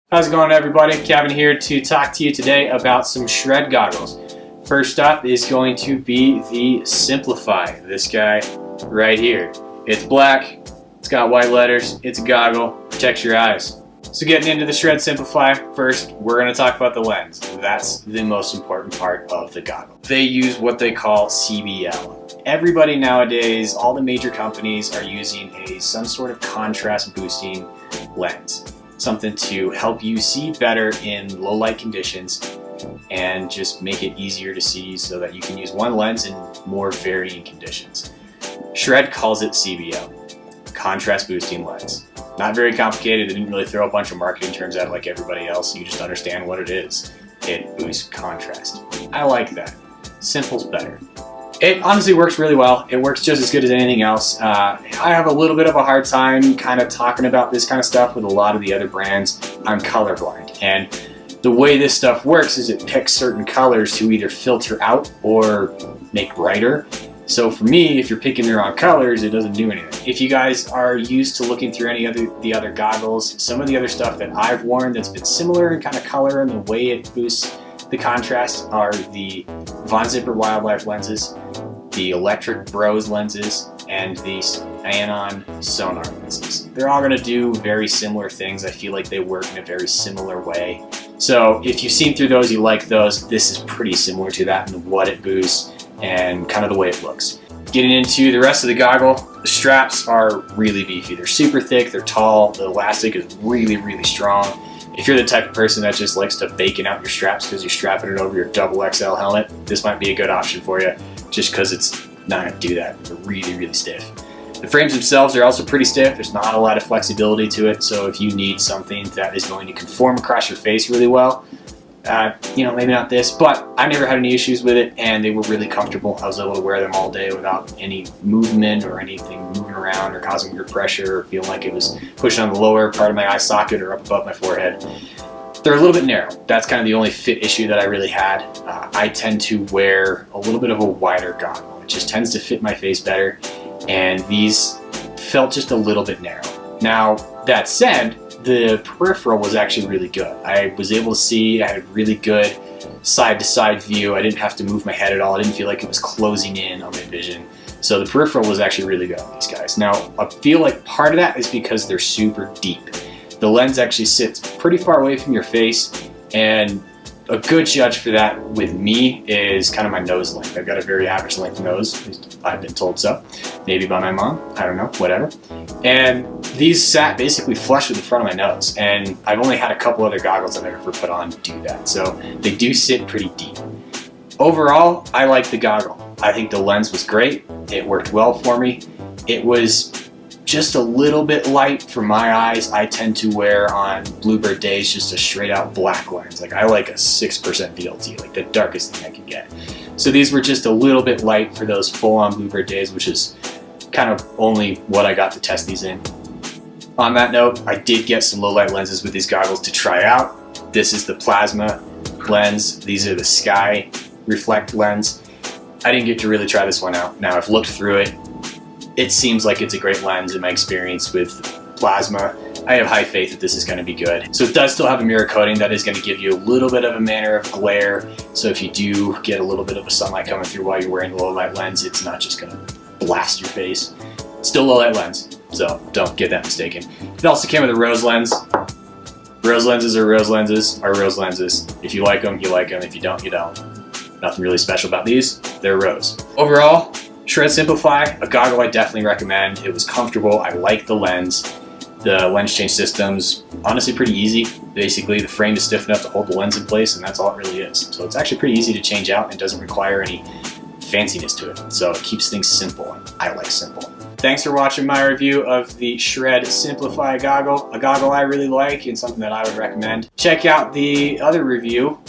How's it going, everybody? Kevin here to talk to you today about some shred goggles. First up is going to be the Simplify, this guy right here. It's black, it's got white letters, it's a goggle, protects your eyes. So getting into the Shred Simplify, first we're going to talk about the lens. That's the most important part of the goggle. They use what they call CBL. Everybody nowadays, all the major companies are using some sort of contrast boosting lens. Something to help you see better in low light conditions and just make it easier to see so that you can use one lens in more varying conditions. Shred calls it CBL, contrast boosting lens. Not very complicated. They didn't really throw a bunch of marketing terms at it like everybody else. You just understand what it is. It boosts contrast. I like that. Simple's better. It honestly works really well. It works just as good as anything else. I have a little bit of a hard time kind of talking about this kind of stuff with a lot of the other brands. I'm colorblind, and the way this stuff works is it picks certain colors to either filter out or make brighter. So for me, if you're picking the wrong colors, it doesn't do anything. If you guys are used to looking through the other goggles, some of the other stuff that I've worn that's been similar in kind of color and the way it boosts the contrast are the Von Zipper Wildlife lenses, the Electric Bros lenses, and the Anon Sonar lenses. They're all going to do very similar things. I feel like they work in a very similar way. So if you've seen through those, you like those, this is pretty similar to that in what it boosts and kind of the way it looks. Getting into the rest of the goggle, the straps are really beefy. They're super thick, they're tall, the elastic is really, really strong. If you're the type of person that just likes to bacon out your straps because you're strapping it over your XXL helmet, this might be a good option for you just because it's not going to do that. They're really, really stiff. The frames themselves are also pretty stiff. There's not a lot of flexibility to it, so if you need something that is going to conform across your face really well, maybe not this, but I never had any issues with it, and they were really comfortable. I was able to wear them all day without any movement or anything moving around or causing weird pressure or feeling like it was pushing on the lower part of my eye socket or up above my forehead. They're a little bit narrow. That's kind of the only fit issue that I really had. I tend to wear a little bit of a wider goggle. It just tends to fit my face better, and these felt just a little bit narrow. Now, that said, the peripheral was actually really good. I was able to see, I had a really good side-to-side view. I didn't have to move my head at all. I didn't feel like it was closing in on my vision. So the peripheral was actually really good on these guys. Now, I feel like part of that is because they're super deep. The lens actually sits pretty far away from your face, and a good judge for that with me is kind of my nose length. I've got a very average length nose, at least I've been told so. Maybe by my mom, I don't know, whatever. And these sat basically flush with the front of my nose, and I've only had a couple other goggles I've ever put on do that, so they do sit pretty deep. Overall, I like the goggle. I think the lens was great. It worked well for me. It was just a little bit light for my eyes. I tend to wear on Bluebird days just a straight out black lens. Like I like a 6% VLT, like the darkest thing I can get. So these were just a little bit light for those full on Bluebird days, which is kind of only what I got to test these in. On that note, I did get some low light lenses with these goggles to try out. This is the Plasma lens. These are the Sky Reflect lens. I didn't get to really try this one out. Now I've looked through it. It seems like it's a great lens in my experience with Plasma. I have high faith that this is going to be good. So it does still have a mirror coating that is going to give you a little bit of a manner of glare. So if you do get a little bit of a sunlight coming through while you're wearing the low light lens, it's not just going to blast your face. Still low light lens, so don't get that mistaken. It also came with a rose lens. Rose lenses are rose lenses are rose lenses. If you like them, you like them. If you don't, you don't. Nothing really special about these. They're rose. Overall, Shred Simplify, a goggle I definitely recommend. It was comfortable. I like the lens. The lens change system's honestly pretty easy. Basically, the frame is stiff enough to hold the lens in place, and that's all it really is. So it's actually pretty easy to change out and doesn't require any fanciness to it. So it keeps things simple, and I like simple. Thanks for watching my review of the Shred Simplify goggle, a goggle I really like and something that I would recommend. Check out the other review,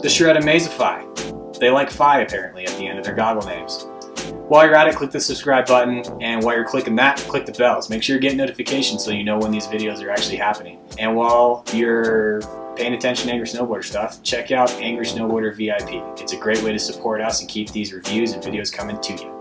the Shred Amazify. They like Fi apparently at the end of their goggle names. While you're at it, click the subscribe button, and while you're clicking that, click the bells. Make sure you're getting notifications so you know when these videos are actually happening. And while you're paying attention to Angry Snowboarder stuff, check out Angry Snowboarder VIP. It's a great way to support us and keep these reviews and videos coming to you.